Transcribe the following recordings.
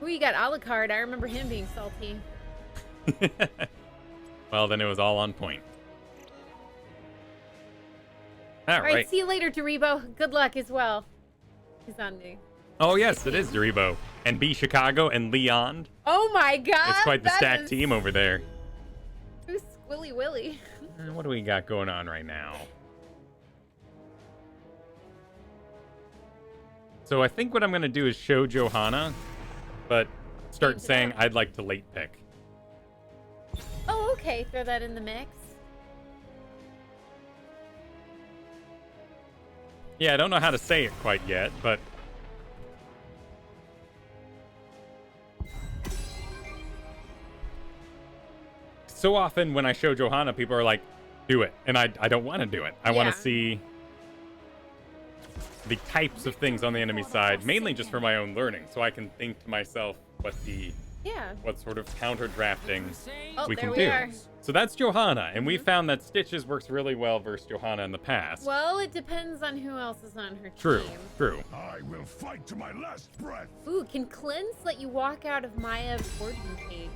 Ooh, you got Alucard. I remember him being salty. Well, then it was all on point. All All right, right. see you later, Doribo. Good luck as well. He's on me. Oh, yes, it is Doribo. And B Chicago and Leon. Oh my god! It's quite the stacked is team over there. Who's Squilly Willy? What do we got going on right now? So I think what I'm going to do is show Johanna, but start saying I'd like to late pick. Oh, okay. Throw that in the mix. Yeah, I don't know how to say it quite yet, but... So often when I show Johanna, people are like, do it. And I don't want to do it. I want to see the types of things on the enemy side, mainly just for my own learning, so I can think to myself what sort of counter drafting we can do. So that's Johanna, and we found that Stitches works really well versus Johanna in the past. Well, it depends on who else is on her team. True. I will fight to my last breath. Ooh, can Cleanse let you walk out of Maya's boarding cage?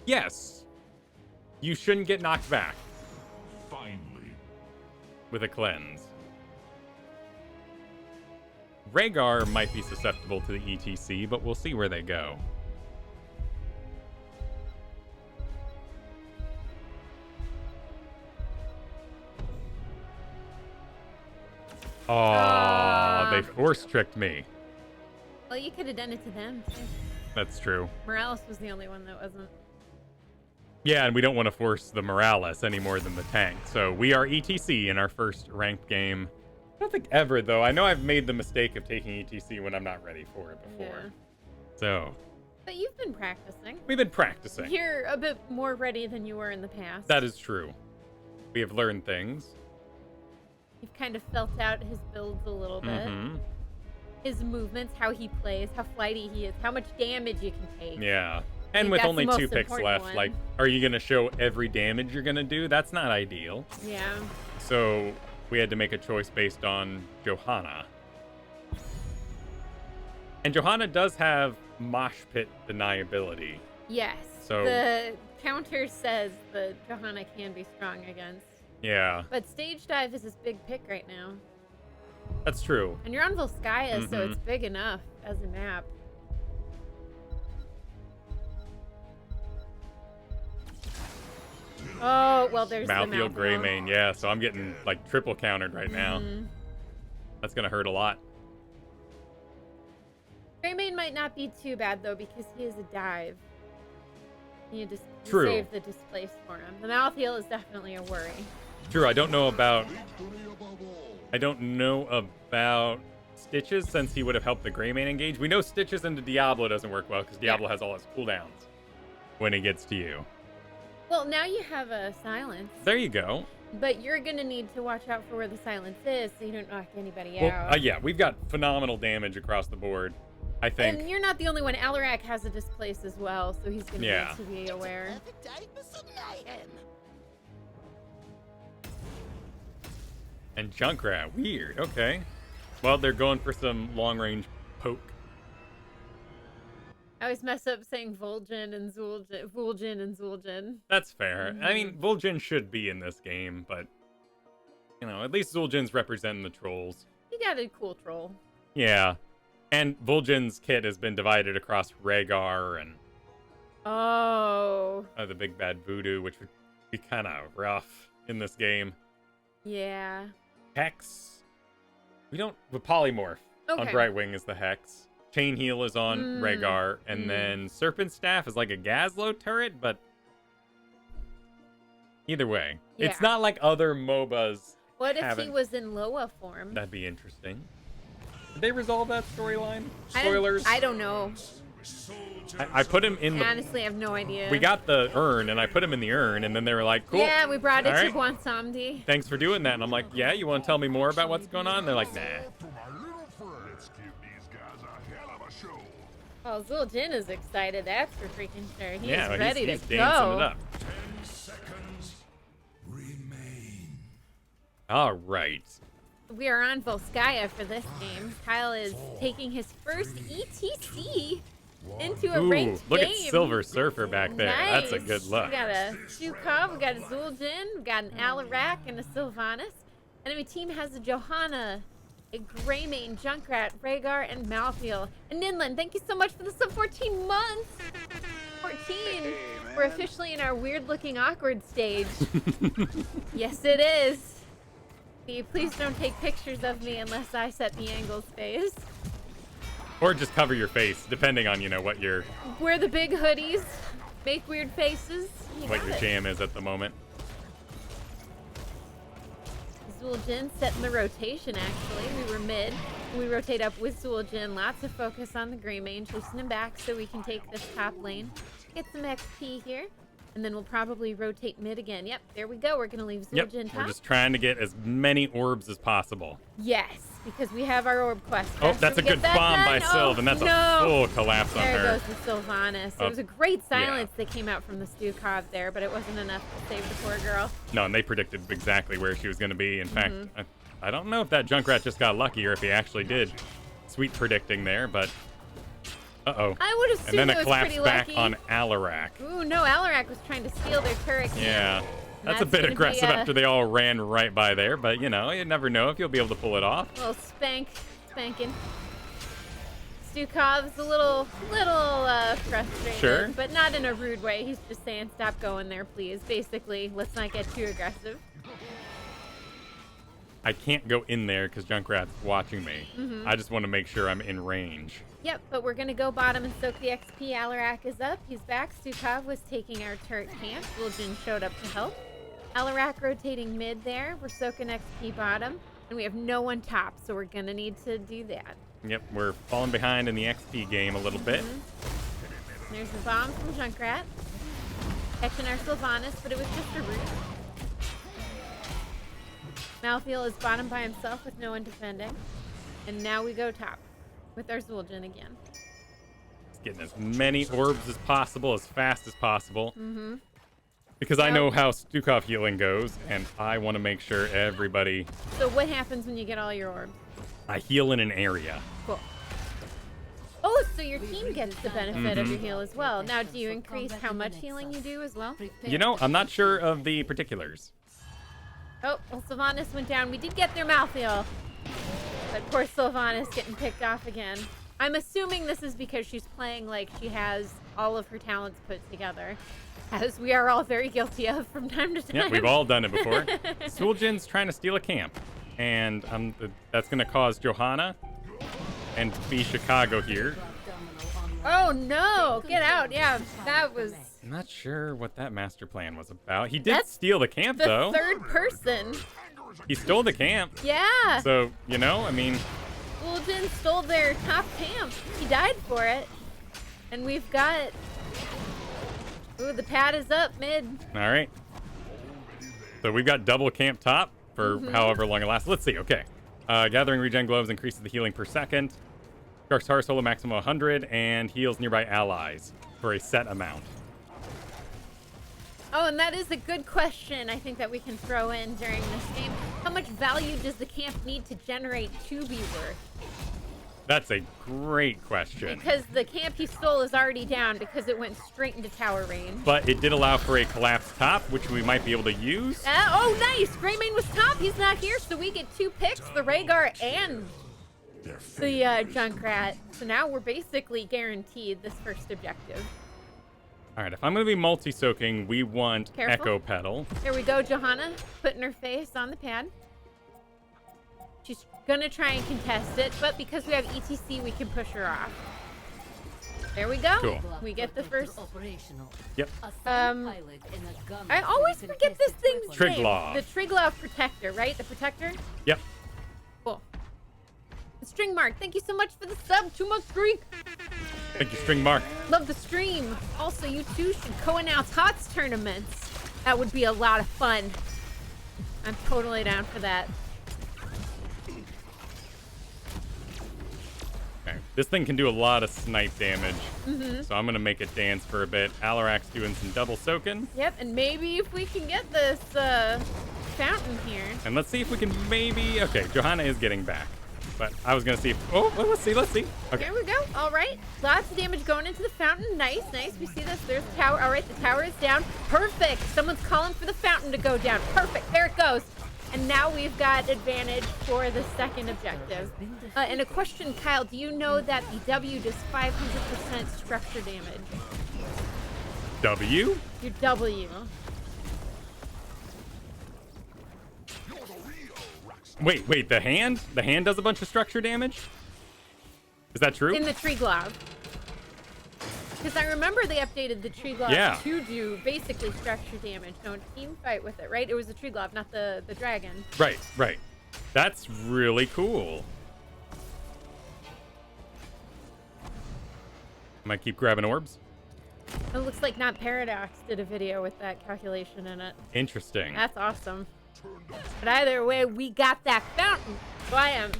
Yes. You shouldn't get knocked back. Finally. With a cleanse. Rhaegar might be susceptible to the e.t.c, but we'll see where they go. Oh, they force tricked me. Well, you could have done it to them, too. That's true. Morales was the only one that wasn't. Yeah, and we don't want to force the Morales any more than the tank. So we are e.t.c in our first ranked game. I don't think ever, though. I know I've made the mistake of taking e.t.c when I'm not ready for it before. Yeah. So. But you've been practicing. We've been practicing. You're a bit more ready than you were in the past. That is true. We have learned things. You've kind of felt out his builds a little bit. Mm-hmm. His movements, how he plays, how flighty he is, how much damage you can take. Yeah. And with only 2 picks left, one. like, are you going to show every damage you're going to do? That's not ideal. Yeah. So we had to make a choice based on Johanna. And Johanna does have mosh pit deniability. Yes. So the counter says that Johanna can be strong against. Yeah. But stage dive is his big pick right now. That's true. And you're on Volskaya, so it's big enough as a map. Oh, well, there's Malthael Greymane, yeah, so I'm getting, like, triple countered right now. That's gonna hurt a lot. Greymane might not be too bad, though, because he is a dive. You just True. save the displace for him. The Malthael is definitely a worry. True, I don't know about Stitches, since he would have helped the Greymane engage. We know Stitches into Diablo doesn't work well, because Diablo has all his cooldowns when he gets to you. Well, now you have a silence. There you go. But you're going to need to watch out for where the silence is so you don't knock anybody out. Yeah, we've got phenomenal damage across the board, I think. And you're not the only one. Alarak has a displace as well, so he's going to need to be aware. And Junkrat, weird, okay. Well, they're going for some long-range poke. I always mess up saying Vol'jin and Zul'jin. That's fair. I mean, Vol'jin should be in this game, but, you know, at least Zul'jin's representing the trolls. You got a cool troll. Yeah. And Vol'jin's kit has been divided across Rhaegar and... the big bad voodoo, which would be kind of rough in this game. Yeah. Hex. We don't... The Polymorph on Brightwing is the Hex. Chain Heal is on Rhaegar, and then Serpent Staff is like a Gazlo turret, but either way, it's not like other MOBAs. What if he was in Loa form? That'd be interesting. Did they resolve that storyline? Spoilers? I don't know. I put him in the... Honestly, I have no idea. We got the urn, and I put him in the urn, and then they were like, cool. Yeah, we brought it All to right. Guansamdi. Thanks for doing that. And I'm like, yeah, you want to tell me more about what's going on? They're like, nah. Well, Zul'jin is excited. That's for freaking sure. He's yeah, ready he's to dancing go. it up. 10 seconds remain. All right. We are on Volskaya for this game. Kyle is taking his first e.t.c. into a ranked look game. At Silver Surfer back there. Nice. That's a good look. We got a Stukov, we got a Zul'jin, we got an Alarak, and a Sylvanas. Enemy team has a Johanna, a Greymane, Junkrat, Rhaegar, and Malthael. And Ninlin, thank you so much for the sub 14 months. 14. Hey, we're officially in our weird-looking awkward stage. Yes, it is. Please don't take pictures of me unless I set the angles phase. Or just cover your face, depending on, what your... Wear the big hoodies, make weird faces. What your jam is at the moment. Zul'jin setting the rotation, actually. We were mid. We rotate up with Zul'jin. Lots of focus on the Greymane, chasing him back so we can take this top lane. Get some XP here. And then we'll probably rotate mid again. Yep, there we go. We're going to leave Zul'jin top. We're just trying to get as many orbs as possible. Yes, because we have our orb quest. Oh, that's a good bomb by Sylv, and that's a full collapse on her. There goes the Sylvanas. It was a great silence that came out from the Stukov there, but it wasn't enough to save the poor girl. No, and they predicted exactly where she was going to be. In fact, I don't know if that Junkrat just got lucky or if he actually did sweet predicting there, but... Uh-oh. I would assume and then it a collapse back lucky. on Alarak. Ooh, no, Alarak was trying to steal their turret. Yeah. That's a bit aggressive after they all ran right by there, but, you never know if you'll be able to pull it off. A little spanking. Stukov's a little frustrated, sure, but not in a rude way. He's just saying, stop going there, please. Basically, let's not get too aggressive. I can't go in there because Junkrat's watching me. I just want to make sure I'm in range. Yep, but we're going to go bottom and soak the XP. Alarak is up. He's back. Stukov was taking our turret camp. Zul'jin showed up to help. Alarak rotating mid there. We're soaking XP bottom. And we have no one top, so we're going to need to do that. Yep, we're falling behind in the XP game a little bit. There's a bomb from Junkrat. Catching our Sylvanas, but it was just a root. Malthael is bottom by himself with no one defending. And now we go top with our Zul'jin again. Just getting as many orbs as possible, as fast as possible. Because I know how Stukov healing goes, and I want to make sure everybody... So what happens when you get all your orbs? I heal in an area. Cool. Oh, so your team gets the benefit of your heal as well. Now, do you increase how much healing you do as well? I'm not sure of the particulars. Oh, well, Sylvanas went down. We did get their Malthael. But poor Sylvanas getting picked off again. I'm assuming this is because she's playing like she has all of her talents put together. As we are all very guilty of from time to time. Yeah, we've all done it before. Zul'jin's trying to steal a camp. And that's going to cause Johanna and be Chicago here. Oh, no. Get out. Yeah, that was... I'm not sure what that master plan was about. He did steal the camp, though. The third person. He stole the camp. Yeah. So, I mean... Zul'jin stole their top camp. He died for it. And we've got... Ooh, the pad is up mid. All right. So we've got double camp top for however long it lasts. Let's see. Okay. Gathering regen gloves increases the healing per second. Shark's Tar Solo maximum 100 and heals nearby allies for a set amount. Oh, and that is a good question I think that we can throw in during this game. How much value does the camp need to generate to be worth? That's a great question. Because the camp he stole is already down because it went straight into tower range. But it did allow for a collapsed top, which we might be able to use. Oh, nice! Greymane was top. He's not here, so we get 2 picks, the Rhaegar and the Junkrat. So now we're basically guaranteed this first objective. All right, if I'm going to be multi-soaking, we want Echo Pedal. Here we go, Johanna, putting her face on the pad. She's going to try and contest it, but because we have e.t.c, we can push her off. There we go. Cool. We get the first. Yep. I always forget this thing's Triglav. name. The Triglav Protector, right? The Protector? Yep. Cool. String Mark, thank you so much for the sub. 2 months streak. Thank you, String Mark. Love the stream. Also, you two should co-announce HOTS tournaments. That would be a lot of fun. I'm totally down for that. Okay. This thing can do a lot of snipe damage, so I'm going to make it dance for a bit. Alarak's doing some double soaking. Yep, and maybe if we can get this fountain here. And let's see if we can maybe... Okay, Johanna is getting back. But I was going to see if... Oh, well, let's see. Okay. Here we go. All right. Lots of damage going into the fountain. Nice. We see this. There's the tower. All right, the tower is down. Perfect. Someone's calling for the fountain to go down. Perfect. There it goes. And now we've got advantage for the second objective. And a question, Kyle, do you know that the W does 500% structure damage? W? Your W. Wait, the hand? The hand does a bunch of structure damage? Is that true? In the tree glove. Because I remember they updated the tree glove to do basically structure damage. Don't team fight with it, right? It was the tree glove, not the dragon. Right. That's really cool. I might keep grabbing orbs. It looks like Not Paradox did a video with that calculation in it. Interesting. That's awesome. But either way, we got that fountain. So I am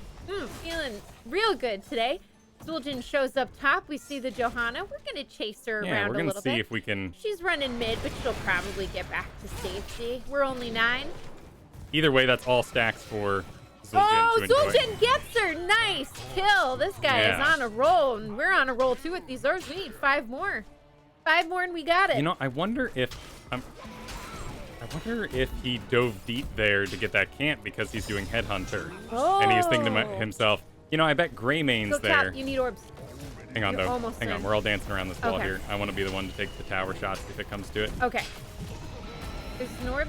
feeling real good today. Zul'jin shows up top. We see the Johanna. We're going to chase her around a little bit. Yeah, we're going to see if we can... She's running mid, but she'll probably get back to safety. We're only 9. Either way, that's all stacks for Zul'jin to enjoy. Zul'jin gets her. Nice kill. This guy is on a roll, and we're on a roll too with these orbs. We need 5 more. 5 more, and we got it. You know, I wonder if he dove deep there to get that camp because he's doing Headhunter. Oh. And he's thinking to himself, you know, I bet Greymane's there. You need orbs. Hang on, You're though. almost Hang on. in. We're all dancing around this wall Okay. here. I want to be the one to take the tower shots if it comes to it. Okay. There's an orb.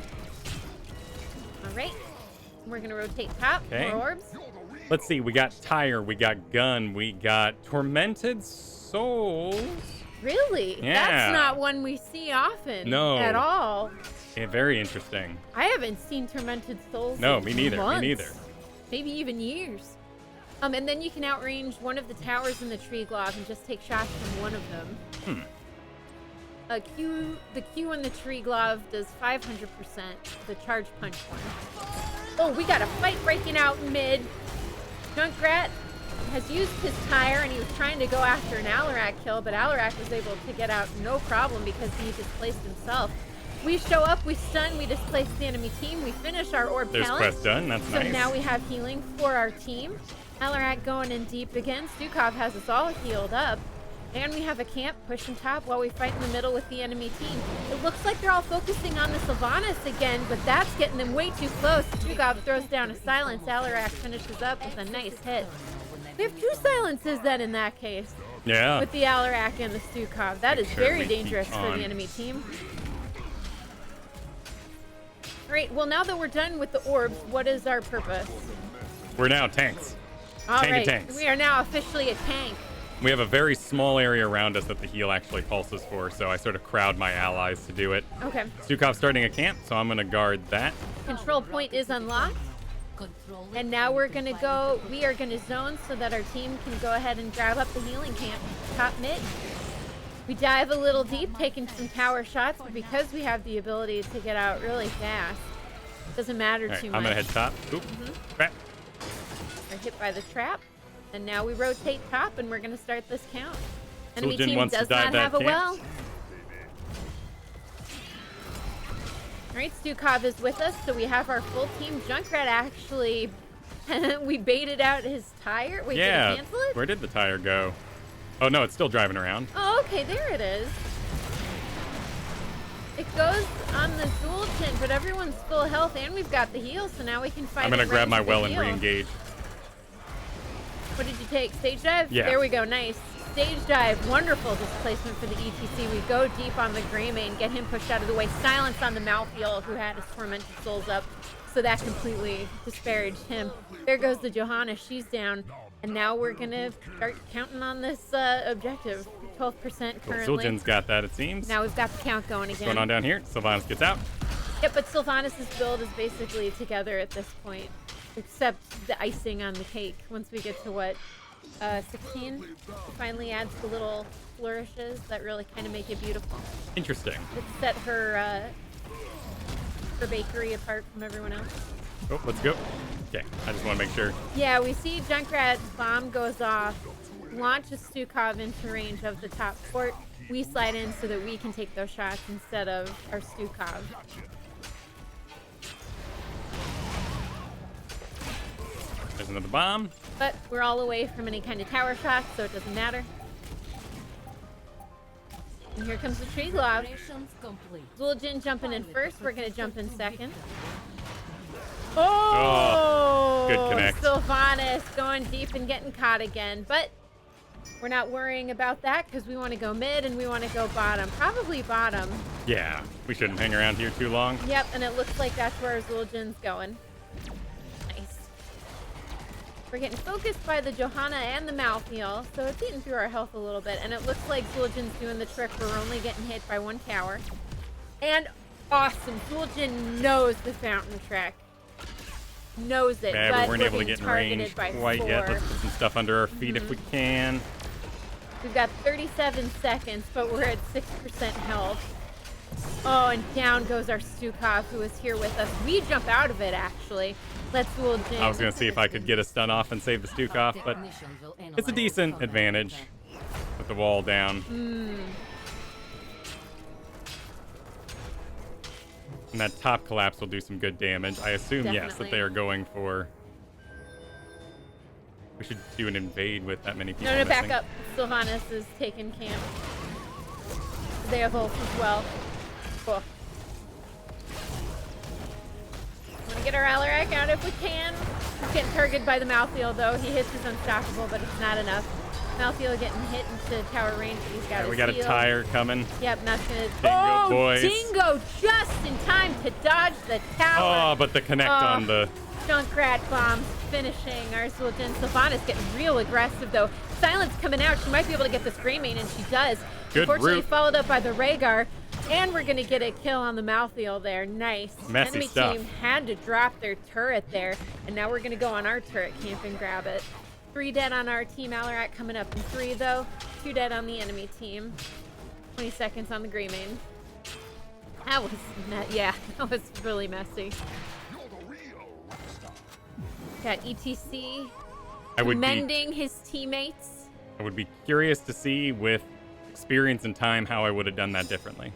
All right. We're going to rotate top. Okay. More orbs. Let's see. We got Tire. We got Gun. We got Tormented Souls. Really? Yeah. That's not one we see often. No. At all. Yeah, very interesting. I haven't seen Tormented Souls No, in me neither. months. Me neither. Maybe even years. And then you can outrange one of the towers in the tree glove and just take shots from one of them. The Q in the tree glove does 500%. The charge punch one. Oh, we got a fight breaking out mid. Junkrat has used his tire and he was trying to go after an Alarak kill, but Alarak was able to get out no problem because he displaced himself. We show up, we stun, we displace the enemy team, we finish our orb There's challenge. quest done. That's So nice. now we have healing for our team. Alarak going in deep again. Stukov has us all healed up. And we have a camp pushing top while we fight in the middle with the enemy team. It looks like they're all focusing on the Sylvanas again, but that's getting them way too close. Stukov throws down a silence. Alarak finishes up with a nice hit. We have 2 silences then in that case. Yeah. With the Alarak and the Stukov. That is very dangerous for the enemy team. All right, well, now that we're done with the orbs, what is our purpose? We're now tanks. All Tank right, and tanks. we are now officially a tank. We have a very small area around us that the heal actually pulses for, so I sort of crowd my allies to do it. Okay. Stukov's starting a camp, so I'm going to guard that. Control point is unlocked. And now we are going to zone so that our team can go ahead and grab up the healing camp. Top mid. We dive a little deep, taking some tower shots, but because we have the ability to get out really fast, it doesn't matter too much. I'm going to head top. Oop. Crap. We're hit by the trap. And now we rotate top, and we're going to start this count. Enemy Zul'jin team wants to does dive not that have a camp. well. All right, Stukov is with us, so we have our full team. Junkrat actually, we baited out his tire. Wait, did he cancel it? Where did the tire go? Oh, no, it's still driving around. Oh, okay, there it is. It goes on the Zul'jin, but everyone's full health, and we've got the heal, so now we can fight. I'm going to grab my well and heal. re-engage. What did you take? Stage dive? Yeah. There we go. Nice. Stage dive. Wonderful displacement for the e.t.c. We go deep on the Greymane, get him pushed out of the way. Silence on the Malthael, who had his Tormented Souls up. So that completely disparaged him. There goes the Johanna. She's down. And now we're going to start counting on this objective. 12% currently. Well, Zul'jin's got that, it seems. Now we've got the count going again. What's going on down here? Sylvanas gets out. Yep, but Sylvanas' build is basically together at this point. Except the icing on the cake. Once we get to what, 16, it finally adds the little flourishes that really kind of make it beautiful. Interesting. It set her bakery apart from everyone else. Oh, let's go. Okay, I just want to make sure. Yeah, we see Junkrat's bomb goes off, launches Stukov into range of the top fort. We slide in so that we can take those shots instead of our Stukov. There's another bomb. But we're all away from any kind of tower shots, so it doesn't matter. And here comes the tree glove. Zul'jin jumping in first. We're going to jump in second. Oh! Good connect. Sylvanas going deep and getting caught again. But we're not worrying about that because we want to go mid and we want to go bottom. Probably bottom. Yeah, we shouldn't hang around here too long. Yep, and it looks like that's where Zul'jin's going. Nice. We're getting focused by the Johanna and the Malthael, so it's eating through our health a little bit. And it looks like Zul'jin's doing the trick. We're only getting hit by one tower. And awesome. Zul'jin knows the fountain trick. Knows it. Yeah, but we weren't able to get in range quite yet. 4. Let's put some stuff under our feet if we can. We've got 37 seconds, but we're at 6% health. Oh, and down goes our Stukov, who is here with us. We jump out of it, actually. Let's Zul'jin. I was going to see if I could get a stun off and save the Stukov, but it's a decent advantage with the wall down. And that top collapse will do some good damage. I assume, yes, that they are going for... We should do an invade with that many people. No, missing. back up. Sylvanas is taking camp. They have ult as well. Cool. Want to get our Alarak out if we can. He's getting targeted by the Malthael, though. He hits his unstoppable, but it's not enough. Malthael getting hit into tower range, but he's got his we got shield. a tire coming. Yep, and that's gonna... Dingo boys. Dingo just in time to dodge the tower. Oh, but the connect on the... Junkrat bombs finishing our Zul'jin. Sylvanas getting real aggressive, though. Silence coming out. She might be able to get this Greymane, and she does. Good Unfortunately, route. followed up by the Rhaegar. And we're going to get a kill on the Malthael there. Nice. Messy Enemy stuff. team had to drop their turret there. And now we're going to go on our turret camp and grab it. 3 dead on our team. Alarak coming up in 3, though. 2 dead on the enemy team. 20 seconds on the Greymane. That was, yeah, that was really messy. Got e.t.c. commending his teammates. I would be curious to see with experience and time how I would have done that differently.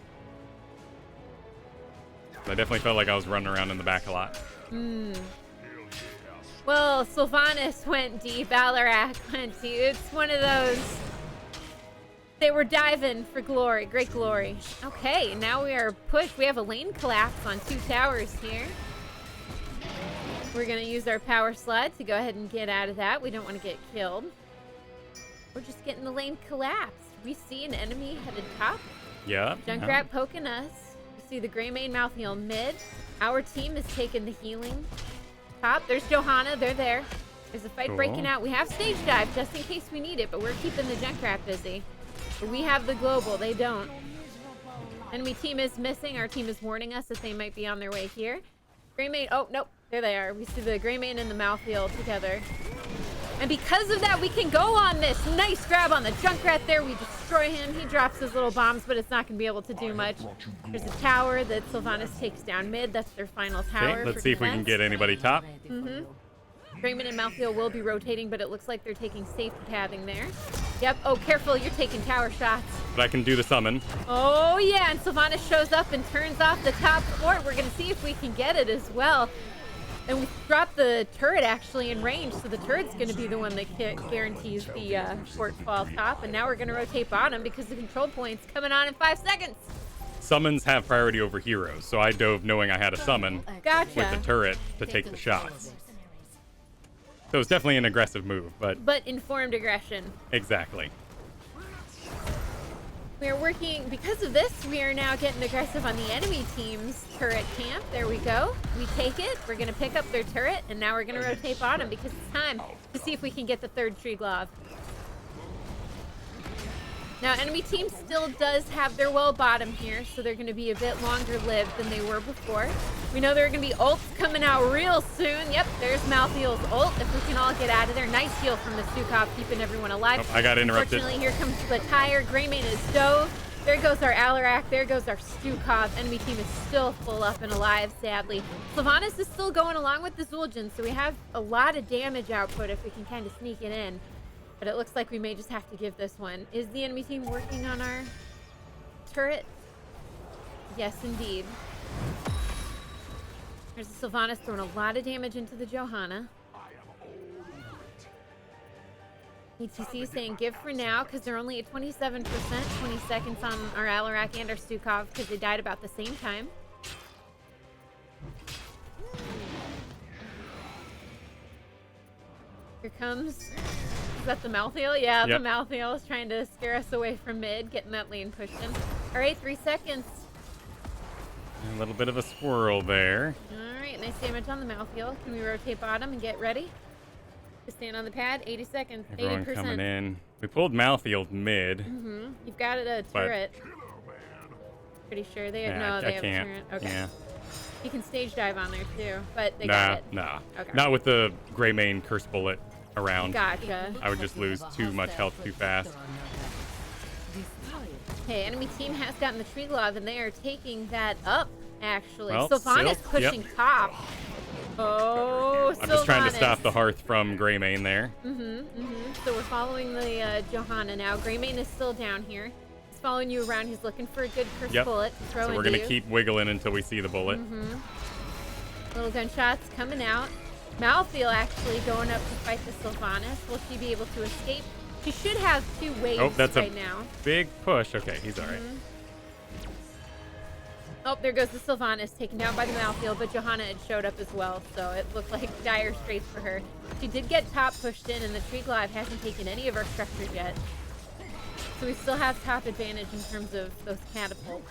I definitely felt like I was running around in the back a lot. Well, Sylvanas went deep, Alarak went deep. It's one of those. They were diving for glory, great glory. Okay, now we are pushed. We have a lane collapse on 2 towers here. We're gonna use our power slot to go ahead and get out of that. We don't want to get killed. We're just getting the lane collapsed. We see an enemy headed top. Yeah. Junkrat poking us. We see the Greymane Malthael mid. Our team is taking the healing top. There's Johanna. They're there. There's a fight breaking out. We have stage dive just in case we need it, but we're keeping the Junkrat busy. But we have the global. They don't. Enemy team is missing. Our team is warning us that they might be on their way here. Greymane. Oh, nope. There they are. We see the Greymane and the Malthael together. And because of that, we can go on this. Nice grab on the Junkrat there. We destroy him. He drops his little bombs, but it's not going to be able to do much. There's a tower that Sylvanas takes down mid. That's their final tower. Okay, let's see if we can get anybody top. Greymane and Malthael will be rotating, but it looks like they're taking safety cabbing there. Yep. Oh, careful. You're taking tower shots. But I can do the summon. Oh, yeah. And Sylvanas shows up and turns off the top fort. We're going to see if we can get it as well. And we dropped the turret actually in range, so the turret's going to be the one that guarantees the fort fall top. And now we're going to rotate bottom because the control point's coming on in 5 seconds. Summons have priority over heroes, so I dove knowing I had a summon Gotcha. with the turret to take the shots. So it's definitely an aggressive move, but informed aggression. exactly. We are working, because of this, we are now getting aggressive on the enemy team's turret camp. There we go. We take it. We're going to pick up their turret, and now we're going to rotate bottom because it's time to see if we can get the 3rd tree glove. Now, enemy team still does have their well bottom here, so they're going to be a bit longer lived than they were before. We know there are going to be ults coming out real soon. Yep, there's Malthael's ult. If we can all get out of there. Nice heal from the Stukov, keeping everyone alive. Oh, I got interrupted. Unfortunately, here comes the tire. Greymane is dove. There goes our Alarak. There goes our Stukov. Enemy team is still full up and alive, sadly. Sylvanas is still going along with the Zul'jin, so we have a lot of damage output if we can kind of sneak it in. But it looks like we may just have to give this one. Is the enemy team working on our turret? Yes, indeed. There's the Sylvanas throwing a lot of damage into the Johanna. e.t.c saying give for now because they're only at 27%. 20 seconds on our Alarak and our Stukov because they died about the same time. Here comes. Is that the Malthael? Yeah, yep. The Malthael is trying to scare us away from mid, getting that lane pushed in. All right, 3 seconds. A little bit of a swirl there. All right, nice damage on the Malthael. Can we rotate bottom and get ready? To stand on the pad, 80 seconds, Everyone 80%. coming in. We pulled Malthael mid. You've got a turret. Pretty sure they have, no, they have a turret. Okay. Yeah. You can stage dive on there too, but they got it. Nah. Okay. Not with the gray main curse bullet around. Gotcha. I would just lose too much health too fast. Okay, enemy team has gotten the tree glove and they are taking that up, actually. Well, Sylvanas pushing top. Oh, I'm just trying to stop the hearth from gray main there. So we're following the Johanna now. Gray main is still down here. He's following you around. He's looking for a good curse bullet to throw into you. So we're going to keep wiggling until we see the bullet. Little gunshots coming out. Malthael actually going up to fight the Sylvanas. Will she be able to escape? She should have 2 waves right now. Big push. Okay, he's all right. Oh, there goes the Sylvanas, taken down by the Malthael, but Johanna had showed up as well, so it looked like dire straits for her. She did get top pushed in, and the tree glide hasn't taken any of our structures yet. So we still have top advantage in terms of those catapults.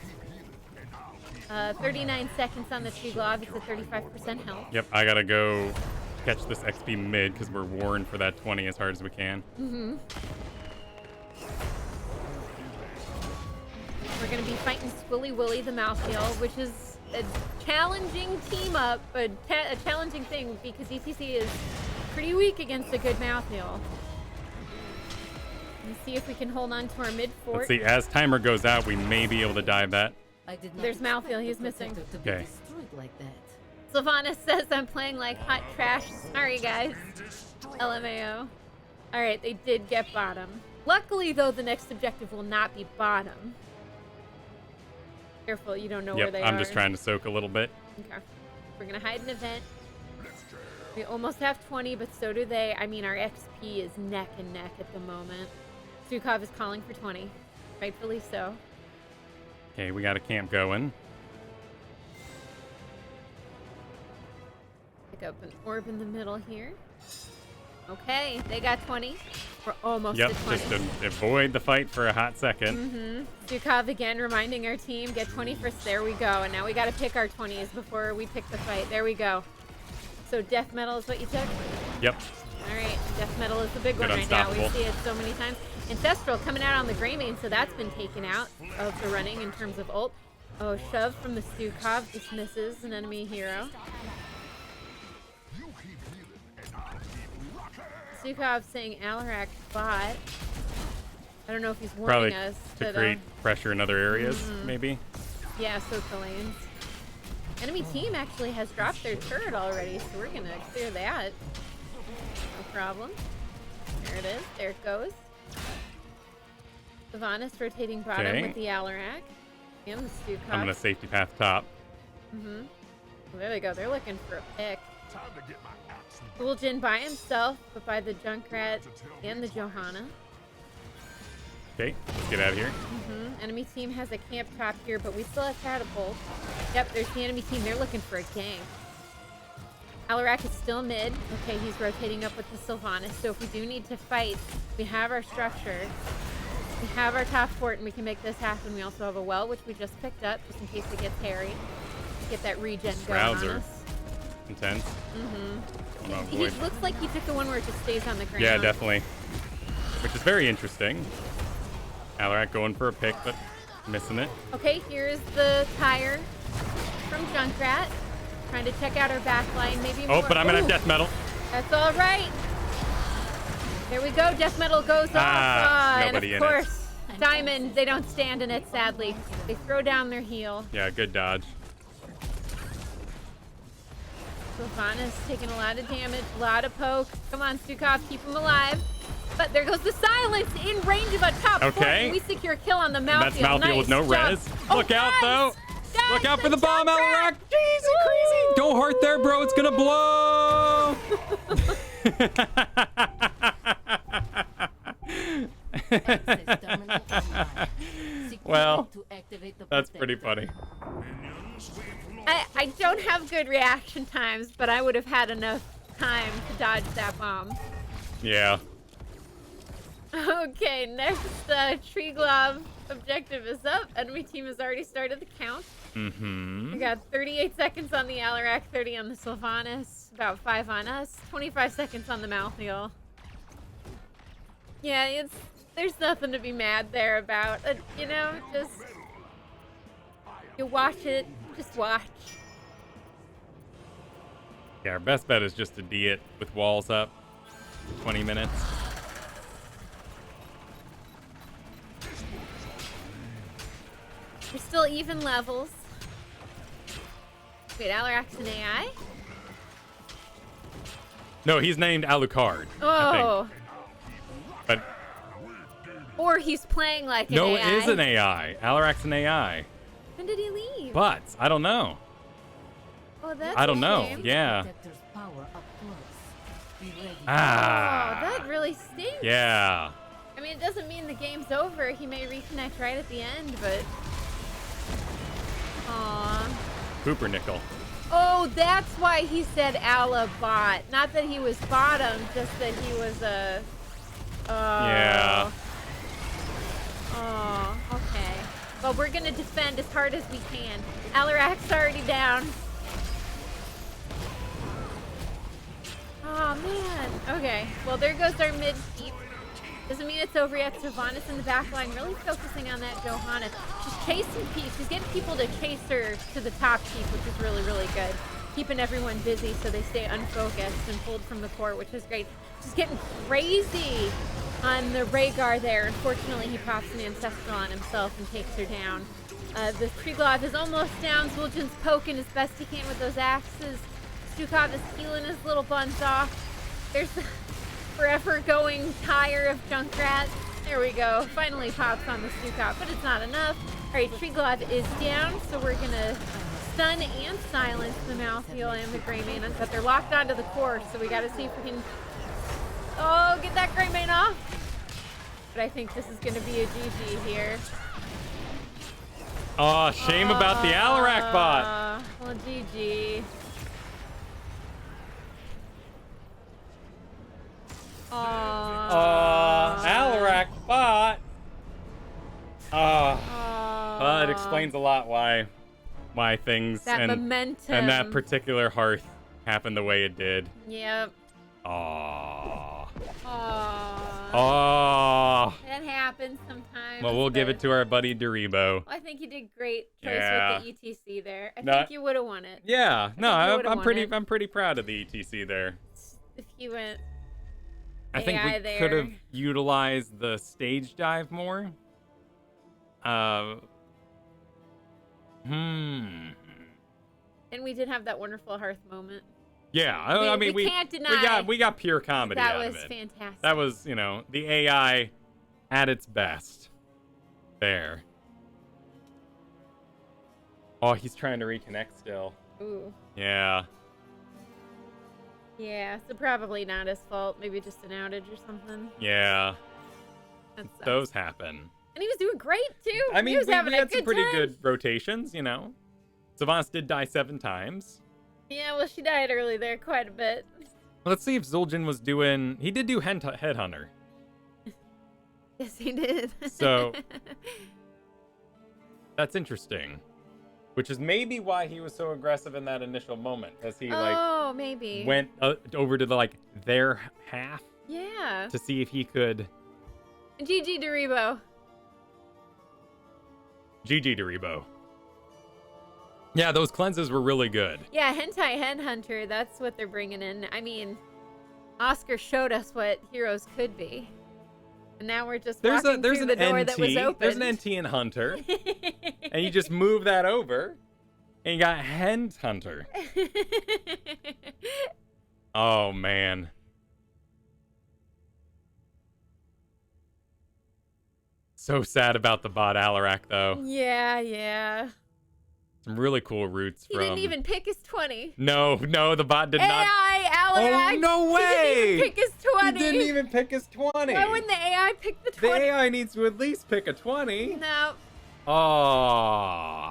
39 seconds on the tree glove. It's at 35% health. Yep, I gotta go catch this XP mid because we're warring for that 20 as hard as we can. We're going to be fighting Squilly Willy the Malthael, which is a challenging team up, a challenging thing because e.t.c is pretty weak against a good Malthael. Let's see if we can hold on to our mid fort. Let's see, as timer goes out, we may be able to dive that. There's Malthael, he's missing. Okay. Sylvanas says I'm playing like hot trash. Sorry, guys. LMAO. All right, they did get bottom. Luckily, though, the next objective will not be bottom. Careful, you don't know where they are. I'm just trying to soak a little bit. Okay. We're going to hide an event. We almost have 20, but so do they. I mean, our XP is neck and neck at the moment. Stukov is calling for 20. Rightfully so. Okay, we got a camp going. Pick up an orb in the middle here. Okay, they got 20. We're almost at 20. Just to avoid the fight for a hot second. Stukov again reminding our team, get 20 first. There we go. And now we got to pick our 20s before we pick the fight. There we go. So death metal is what you took? Yep. All right, death metal is the big one right now. We see it so many times. Ancestral coming out on the gray main, so that's been taken out of the running in terms of ult. Oh, shove from the Stukov dismisses an enemy hero. Stukov saying Alarak bot. I don't know if he's warning us. To create pressure in other areas, maybe? Yeah, soak the lanes. Enemy team actually has dropped their turret already, so we're going to clear that. No problem. There it is. There it goes. Sylvanas rotating bottom with the Alarak. And the Stukov. I'm going to safety path top. Well, there they go. They're looking for a pick. zul'jin by himself, but by the Junkrat and the Johanna. Okay, let's get out of here. Enemy team has a camp top here, but we still have catapult. Yep, there's the enemy team. They're looking for a gank. Alarak is still mid. Okay, he's rotating up with the Sylvanas. So if we do need to fight, we have our structure. We have our top fort, and we can make this happen. We also have a well, which we just picked up, just in case it gets hairy. Get that regen going on us. Intense. He looks like he took the one where it just stays on the ground. Yeah, definitely. Which is very interesting. Alarak going for a pick, but missing it. Okay, here's the tire from Junkrat. Trying to check out our back line. Maybe more. Oh, but I'm going to death metal. That's all right. There we go. Death metal goes off. Nobody and of course, Diamond, they don't stand in it, sadly. They throw down their heel. Yeah, good dodge. Sylvanas taking a lot of damage, a lot of poke. Come on, Stukov, keep him alive. But there goes the silence in range of a top fort. We secure a kill on the Malthael. That's Malthael with no res. Look out, though. Guys, look out for the bomb, Alarak. Jeez, you crazy. Go hard there, bro. It's going to blow. Well, that's pretty funny. I don't have good reaction times, but I would have had enough time to dodge that bomb. Yeah. Okay, next tree glob objective is up. Enemy team has already started the count. Mm-hmm. We got 38 seconds on the Alarak, 30 on the Sylvanas, about 5 on us, 25 seconds on the Malthael. Yeah, there's nothing to be mad there about. You know, just you watch it, just watch. Yeah, our best bet is just to D it with walls up. 20 minutes. We're still even levels. Wait, Alarak's an AI? No, he's named Alucard. Oh. I think. But or he's playing like an no, AI. it is an AI. Alarak's an AI. When did he leave? But I don't know. Oh, that's I don't a know. shame. Yeah. Oh, that really stinks. Yeah. I mean, it doesn't mean the game's over. He may reconnect right at the end, but... Aww. Poopernickel. Oh, that's why he said Alabot. Not that he was bottom, just that he was a... Yeah. Oh, okay. Well, we're gonna defend as hard as we can. Alarak's already down. Oh, man. Okay. Well, there goes our mid keep. Doesn't mean it's over yet. Sylvanas in the back line, really focusing on that Johanna. She's chasing people. She's getting people to chase her to the top keep, which is really, really good. Keeping everyone busy so they stay unfocused and pulled from the court, which is great. She's getting crazy on the Rhaegar there. Unfortunately, he pops an Ancestral on himself and takes her down. The Triglav is almost down. Zul'jin's poking as best he can with those axes. Stukov is healing his little buns off. There's the forever going tire of Junkrat. There we go. Finally pops on the Stukov, but it's not enough. All right, Triglav is down, so we're gonna stun and silence the Malthael and the Greymane, but they're locked onto the core, so we gotta see if we can get that Greymane off. But I think this is gonna be a GG here. Oh, shame about the Alarak bot. Well, GG. Alarak bot. It explains a lot why things that and momentum and that particular hearth happened the way it did. Yep. Aww. That happens sometimes. Well, we'll give it to our buddy Deribo. I think you did great choice with the e.t.c. there. I No, think you would have won it. Yeah. No, I'm pretty it. I'm pretty proud of the e.t.c. there. If you went I think we there. could have utilized the stage dive more. And we did have that wonderful hearth moment. Yeah, I mean we can't deny we got pure comedy out of it. That was fantastic. That was, the AI at its best. There. Oh, he's trying to reconnect still. Ooh. Yeah. Yeah, so probably not his fault. Maybe just an outage or something. Yeah. That sucks. Those happen. And he was doing great too. I mean, he was we having had a some good pretty time. good rotations, Savants did die 7 times. Yeah, well, she died early there quite a bit. Let's see if Zul'jin was doing... He did do Headhunter. Yes, he did. So, that's interesting. Which is maybe why he was so aggressive in that initial moment. As he, maybe. went over to, their half. Yeah. To see if he could... GG Deribo. GG Deribo. Yeah, those cleanses were really good. Yeah, Hentai Headhunter, that's what they're bringing in. I mean, Oscar showed us what heroes could be. And now we're just walking through the door that was open. There's an NT in Hunter. And you just move that over. And you got Hen Hunter. Oh, man. So sad about the bot Alarak, though. Yeah. Some really cool roots He from... didn't even pick his 20. No, the bot did not. AI, Alex! Oh, no way! He didn't even pick his 20. He didn't even pick his 20. Why wouldn't the AI pick the 20? The AI needs to at least pick a 20. No. Oh.